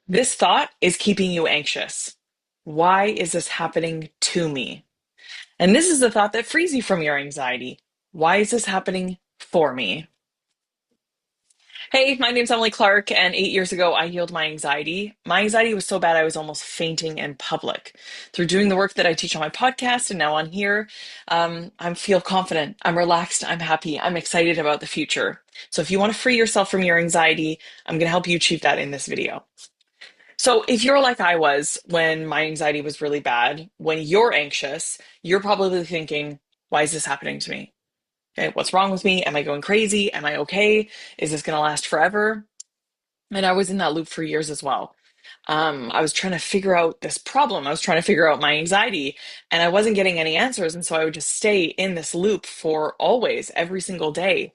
This thought is keeping you anxious. Why is this happening to me? And this is the thought that frees you from your anxiety. Why is this happening for me? Hey, my name's Emily Clark, and 8 years ago, I healed my anxiety. My anxiety was so bad, I was almost fainting in public. Through doing the work that I teach on my podcast and now on here, I feel confident, I'm relaxed, I'm happy, I'm excited about the future. So if you want to free yourself from your anxiety, I'm going to help you achieve that in this video. So, if you're like I was when my anxiety was really bad, when you're anxious, you're probably thinking, why is this happening to me? Okay, what's wrong with me? Am I going crazy? Am I okay? Is this going to last forever? And I was in that loop for years as well. I was trying to figure out this problem. I was trying to figure out my anxiety, and I wasn't getting any answers. And so I would just stay in this loop for always, every single day.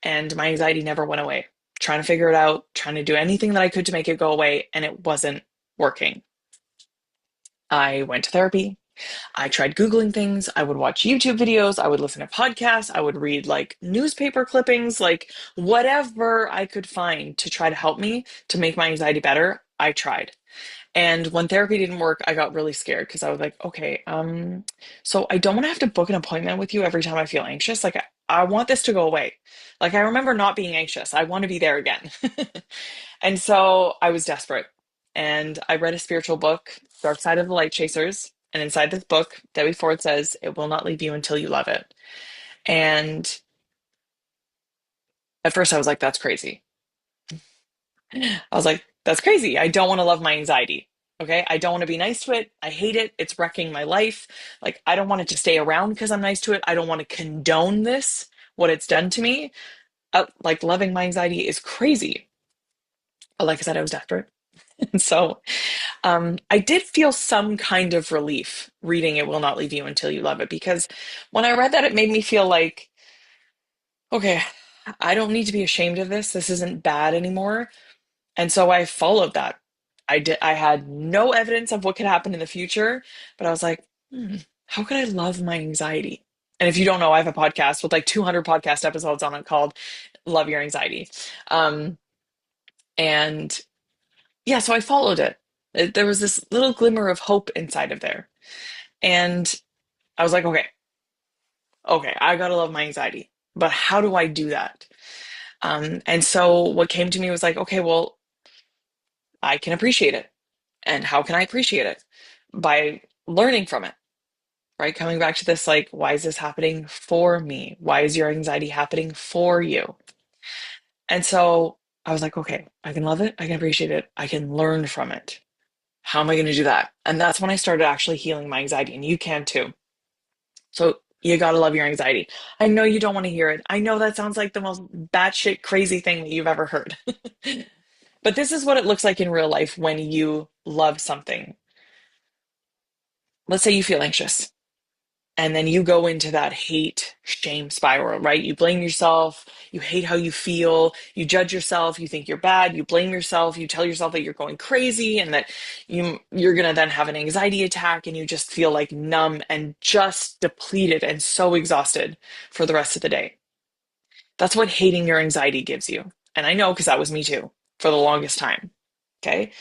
And my anxiety never went away. Trying to figure it out, trying to do anything that I could to make it go away, and it wasn't working. I went to therapy. I tried Googling things. I would watch YouTube videos. I would listen to podcasts. I would read like newspaper clippings, like whatever I could find to try to help me to make my anxiety better. I tried. And when therapy didn't work, I got really scared because I was like, okay, so I don't want to have to book an appointment with you every time I feel anxious. Like, I want this to go away. Like, I remember not being anxious. I want to be there again. And so I was desperate. And I read a spiritual book, Dark Side of the Light Chasers. And inside this book, Debbie Ford says, it will not leave you until you love it. And at first I was like, that's crazy. I was like, that's crazy. I don't want to love my anxiety. Okay. I don't want to be nice to it. I hate it. It's wrecking my life. Like, I don't want it to stay around because I'm nice to it. I don't want to condone this, what it's done to me. Like, loving my anxiety is crazy. But like I said, I was desperate. And so I did feel some kind of relief reading It Will Not Leave You Until You Love It, because when I read that, it made me feel like, okay, I don't need to be ashamed of this. This isn't bad anymore. And so I followed that. I had no evidence of what could happen in the future, but I was like, how could I love my anxiety? And if you don't know, I have a podcast with like 200 podcast episodes on it called Love Your Anxiety. Um, and yeah, so I followed it. There was this little glimmer of hope inside of there. And I was like, okay, I gotta love my anxiety. But how do I do that? And so what came to me was like, okay, well, I can appreciate it. And how can I appreciate it? By learning from it, right? Coming back to this, like, why is this happening for me? Why is your anxiety happening for you? And so I was like, okay, I can love it. I can appreciate it. I can learn from it. How am I going to do that? And that's when I started actually healing my anxiety, and you can too. So you got to love your anxiety. I know you don't want to hear it. I know that sounds like the most batshit crazy thing that you've ever heard. But this is what it looks like in real life when you love something. Let's say you feel anxious, and then you go into that hate shame spiral, right? You blame yourself, you hate how you feel, you judge yourself, you think you're bad, you blame yourself, you tell yourself that you're going crazy and that you're going to then have an anxiety attack, and you just feel like numb and just depleted and so exhausted for the rest of the day. That's what hating your anxiety gives you. And I know because that was me too for the longest time. Okay.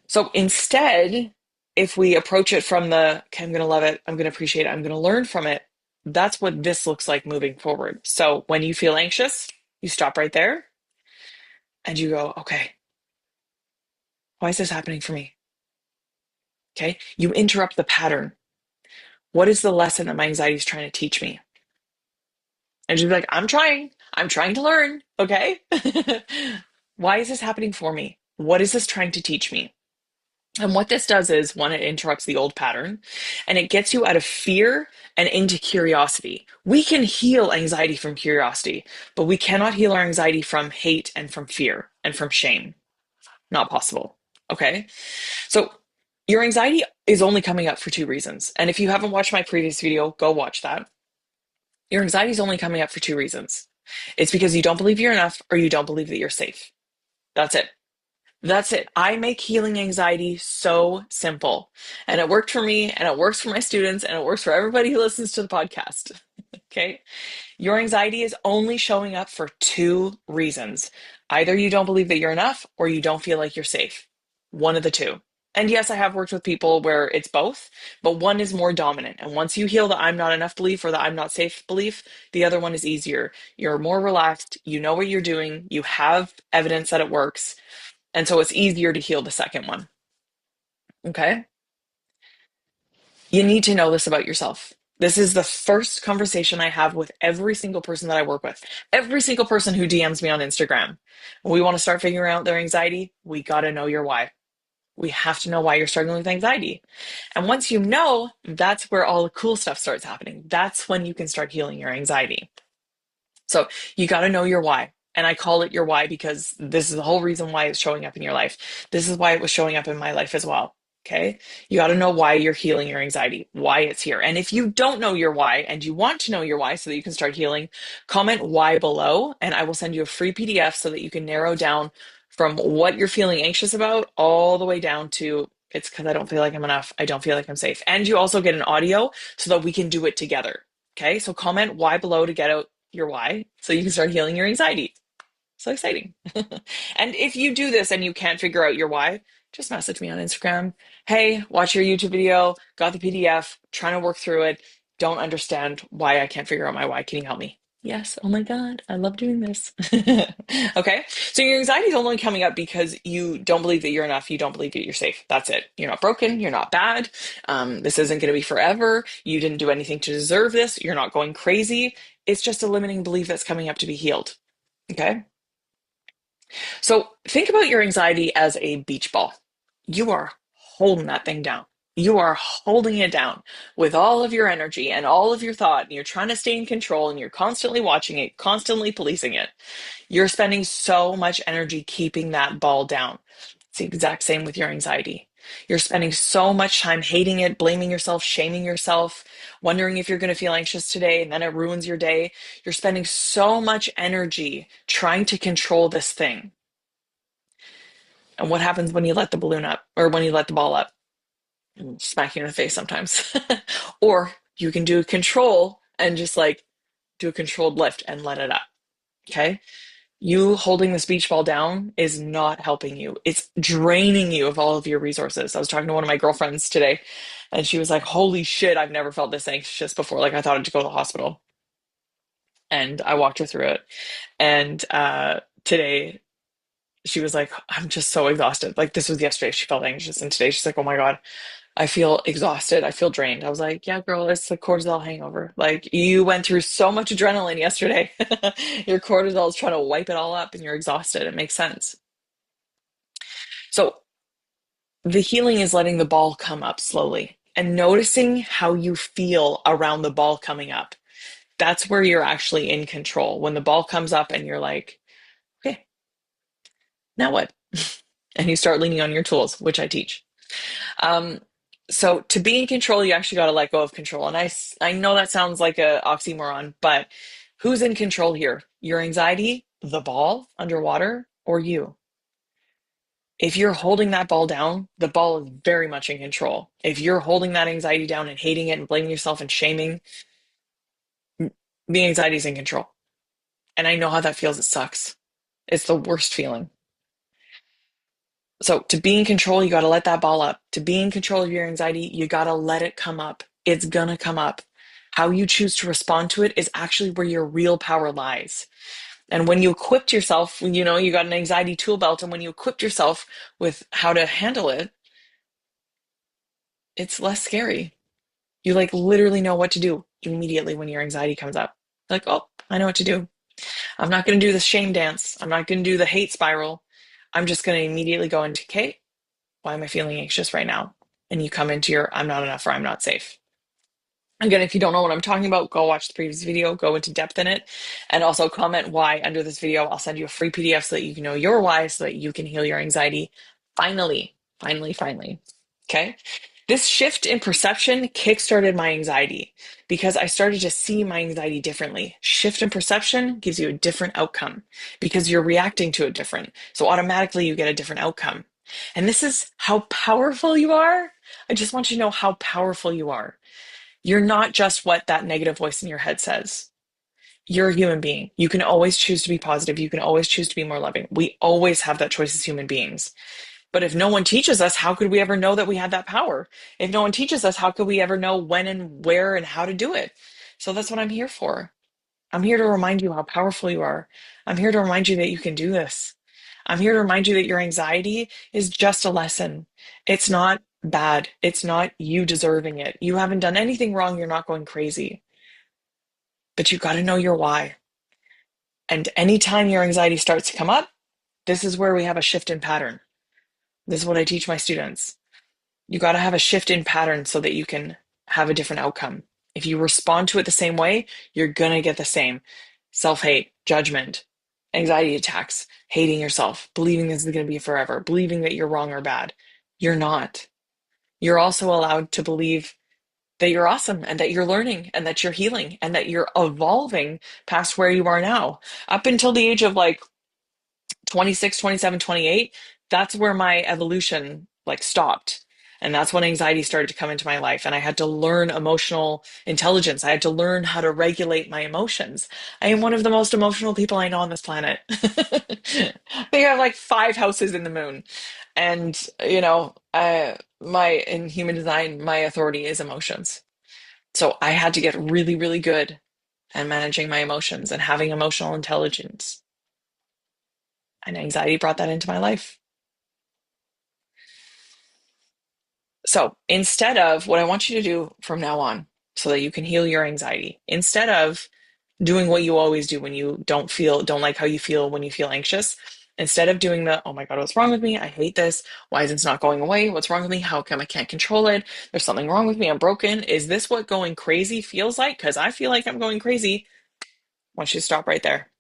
So instead, if we approach it from the, okay, I'm going to love it, I'm going to appreciate it, I'm going to learn from it, that's what this looks like moving forward. So when you feel anxious, you stop right there and you go, okay, why is this happening for me? Okay. You interrupt the pattern. What is the lesson that my anxiety is trying to teach me? And you'd be like, I'm trying to learn. Okay. Why is this happening for me? What is this trying to teach me? And what this does is, one, it interrupts the old pattern, and it gets you out of fear and into curiosity. We can heal anxiety from curiosity, but we cannot heal our anxiety from hate and from fear and from shame. Not possible. Okay. So your anxiety is only coming up for two reasons. And if you haven't watched my previous video, go watch that. Your anxiety is only coming up for two reasons. It's because you don't believe you're enough, or you don't believe that you're safe. That's it. That's it. I make healing anxiety so simple. And it worked for me, and it works for my students, and it works for everybody who listens to the podcast. Okay. Your anxiety is only showing up for two reasons. Either you don't believe that you're enough, or you don't feel like you're safe. one of the two. And yes, I have worked with people where it's both, but one is more dominant. And once you heal the I'm not enough belief or the I'm not safe belief, the other one is easier. You're more relaxed. You know what you're doing. You have evidence that it works. And so it's easier to heal the second one. Okay. You need to know this about yourself. This is the first conversation I have with every single person that I work with, every single person who DMs me on Instagram. When we want to start figuring out their anxiety, we got to know your why. We have to know why you're struggling with anxiety. And once you know, that's where all the cool stuff starts happening. That's when you can start healing your anxiety. So you got to know your why. And I call it your why because this is the whole reason why it's showing up in your life. This is why it was showing up in my life as well. Okay. You got to know why you're healing your anxiety, why it's here. And if you don't know your why and you want to know your why so that you can start healing, comment why below and I will send you a free PDF so that you can narrow down from what you're feeling anxious about all the way down to it's because I don't feel like I'm enough. I don't feel like I'm safe. And you also get an audio so that we can do it together. Okay. So comment why below to get out your why so you can start healing your anxiety. So exciting. And if you do this and you can't figure out your why, just message me on Instagram. Hey, watch your YouTube video, got the PDF, trying to work through it. Don't understand why I can't figure out my why. Can you help me? Yes. Oh my God. I love doing this. Okay. So your anxiety is only coming up because you don't believe that you're enough. You don't believe that you're safe. That's it. You're not broken. You're not bad. This isn't going to be forever. You didn't do anything to deserve this. You're not going crazy. It's just a limiting belief that's coming up to be healed. Okay. So think about your anxiety as a beach ball. You are holding that thing down. You are holding it down with all of your energy and all of your thought, and you're trying to stay in control and you're constantly watching it, constantly policing it. You're spending so much energy keeping that ball down. It's the exact same with your anxiety. You're spending so much time hating it, blaming yourself, shaming yourself, wondering if you're going to feel anxious today, and then it ruins your day. You're spending so much energy trying to control this thing. And what happens when you let the balloon up or when you let the ball up? Smack you in the face sometimes. Or you can do a control and just like do a controlled lift and let it up. Okay. You holding this beach ball down is not helping you. It's draining you of all of your resources. I was talking to one of my girlfriends today and she was like, holy shit, I've never felt this anxious before. Like I thought I'd go to the hospital. And I walked her through it. And today she was like, I'm just so exhausted. Like this was yesterday. She felt anxious. And today she's like, oh my God, I feel exhausted. I feel drained. I was like, yeah, girl, it's the cortisol hangover. Like you went through so much adrenaline yesterday. Your cortisol is trying to wipe it all up and you're exhausted. It makes sense. So the healing is letting the ball come up slowly and noticing how you feel around the ball coming up. That's where you're actually in control. When the ball comes up and you're like, okay, now what? And you start leaning on your tools, which I teach. Um, so to be in control, you actually got to let go of control. And I know that sounds like a oxymoron, but who's in control here? Your anxiety, the ball underwater, or you? If you're holding that ball down, the ball is very much in control. If you're holding that anxiety down and hating it and blaming yourself and shaming, the anxiety is in control. And I know how that feels. It sucks. It's the worst feeling. So to be in control, you got to let that ball up. To be in control of your anxiety, you got to let it come up. It's gonna come up. How you choose to respond to it is actually where your real power lies. And when you equipped yourself, you got an anxiety tool belt, and when you equipped yourself with how to handle it, it's less scary. You like literally know what to do immediately when your anxiety comes up. Like, oh, I know what to do. I'm not going to do the shame dance. I'm not going to do the hate spiral. I'm just going to immediately go into, okay, why am I feeling anxious right now? And you come into your I'm not enough or I'm not safe. Again, if you don't know what I'm talking about, go watch the previous video, go into depth in it, and also comment why under this video. I'll send you a free PDF so that you can know your why so that you can heal your anxiety. Finally, finally, finally. Okay. This shift in perception kickstarted my anxiety because I started to see my anxiety differently. Shift in perception gives you a different outcome because you're reacting to it different. So automatically you get a different outcome. And this is how powerful you are. I just want you to know how powerful you are. You're not just what that negative voice in your head says. You're a human being. You can always choose to be positive. You can always choose to be more loving. We always have that choice as human beings. But if no one teaches us, how could we ever know that we had that power? If no one teaches us, how could we ever know when and where and how to do it? So that's what I'm here for. I'm here to remind you how powerful you are. I'm here to remind you that you can do this. I'm here to remind you that your anxiety is just a lesson. It's not bad. It's not you deserving it. You haven't done anything wrong. You're not going crazy. But you got to know your why. And anytime your anxiety starts to come up, this is where we have a shift in pattern. This is what I teach my students. You got to have a shift in pattern so that you can have a different outcome. If you respond to it the same way, you're going to get the same self-hate, judgment, anxiety attacks, hating yourself, believing this is going to be forever, believing that you're wrong or bad. You're not. You're also allowed to believe that you're awesome and that you're learning and that you're healing and that you're evolving past where you are now. Up until the age of like 26, 27, 28, that's where my evolution like stopped. And that's when anxiety started to come into my life. And I had to learn emotional intelligence. I had to learn how to regulate my emotions. I am one of the most emotional people I know on this planet. I think I have like 5 houses in the moon. And, in human design, my authority is emotions. So I had to get really, really good at managing my emotions and having emotional intelligence. And anxiety brought that into my life. So instead of what I want you to do from now on, so that you can heal your anxiety, instead of doing what you always do when you don't like how you feel when you feel anxious, instead of doing the, oh my God, what's wrong with me? I hate this. Why is this not going away? What's wrong with me? How come I can't control it? There's something wrong with me. I'm broken. Is this what going crazy feels like? Because I feel like I'm going crazy. I want you to stop right there.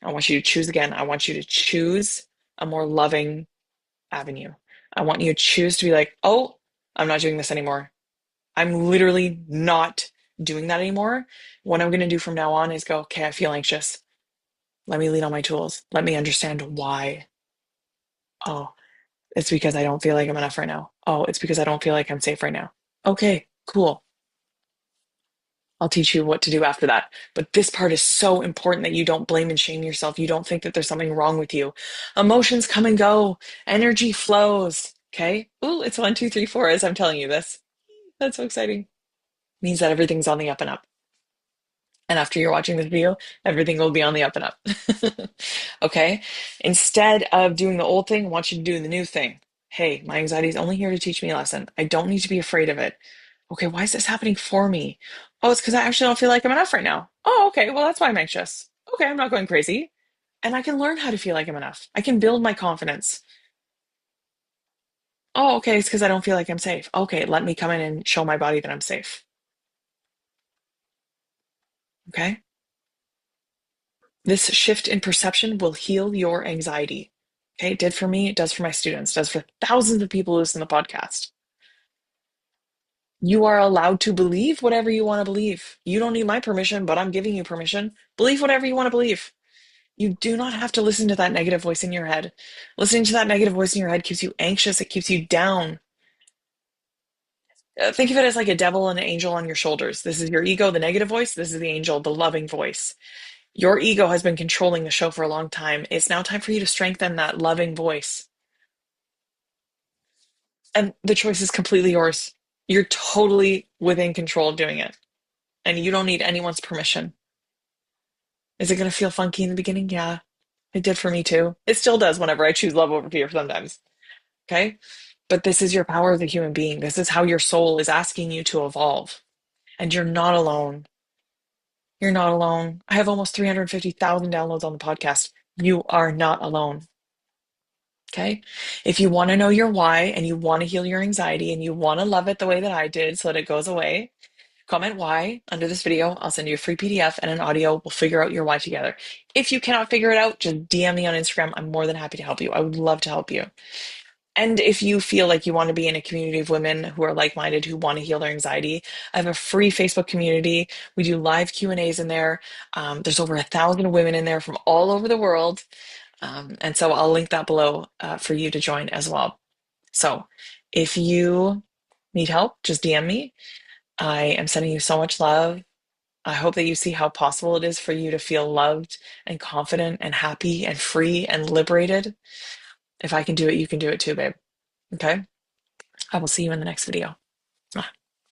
I want you to choose again. I want you to choose a more loving avenue. I want you to choose to be like, oh, I'm not doing this anymore. I'm literally not doing that anymore. What I'm going to do from now on is go, okay, I feel anxious. Let me lean on my tools. Let me understand why. Oh, it's because I don't feel like I'm enough right now. Oh, it's because I don't feel like I'm safe right now. Okay, cool. I'll teach you what to do after that. But this part is so important that you don't blame and shame yourself. You don't think that there's something wrong with you. Emotions come and go, energy flows. Okay. Ooh, it's 1, 2, 3, 4 as I'm telling you this. That's so exciting. Means that everything's on the up and up. And after you're watching this video, everything will be on the up and up. Okay? Instead of doing the old thing, I want you to do the new thing. Hey, my anxiety is only here to teach me a lesson. I don't need to be afraid of it. Okay, why is this happening for me? Oh, it's because I actually don't feel like I'm enough right now. Oh, okay, well, that's why I'm anxious. Okay, I'm not going crazy. And I can learn how to feel like I'm enough. I can build my confidence. Oh, okay, it's because I don't feel like I'm safe. Okay, let me come in and show my body that I'm safe. Okay? This shift in perception will heal your anxiety. Okay, it did for me, it does for my students, it does for thousands of people who listen to the podcast. You are allowed to believe whatever you want to believe. You don't need my permission, but I'm giving you permission. Believe whatever you want to believe. You do not have to listen to that negative voice in your head. Listening to that negative voice in your head keeps you anxious, it keeps you down. Think of it as like a devil and an angel on your shoulders. This is your ego, the negative voice. This is the angel, the loving voice. Your ego has been controlling the show for a long time. It's now time for you to strengthen that loving voice. And the choice is completely yours. You're totally within control of doing it. And you don't need anyone's permission. Is it going to feel funky in the beginning? Yeah, it did for me too. It still does whenever I choose love over fear sometimes. Okay. But this is your power as a human being. This is how your soul is asking you to evolve. And you're not alone. You're not alone. I have almost 350,000 downloads on the podcast. You are not alone. Okay. If you want to know your why and you want to heal your anxiety and you want to love it the way that I did so that it goes away, comment why under this video. I'll send you a free PDF and an audio. We'll figure out your why together. If you cannot figure it out, just DM me on Instagram. I'm more than happy to help you. I would love to help you. And if you feel like you want to be in a community of women who are like-minded, who want to heal their anxiety, I have a free Facebook community. We do live Q&As in there. There's over 1,000 women in there from all over the world. And so I'll link that below for you to join as well. So if you need help, just DM me. I am sending you so much love. I hope that you see how possible it is for you to feel loved and confident and happy and free and liberated. If I can do it, you can do it too, babe. Okay? I will see you in the next video.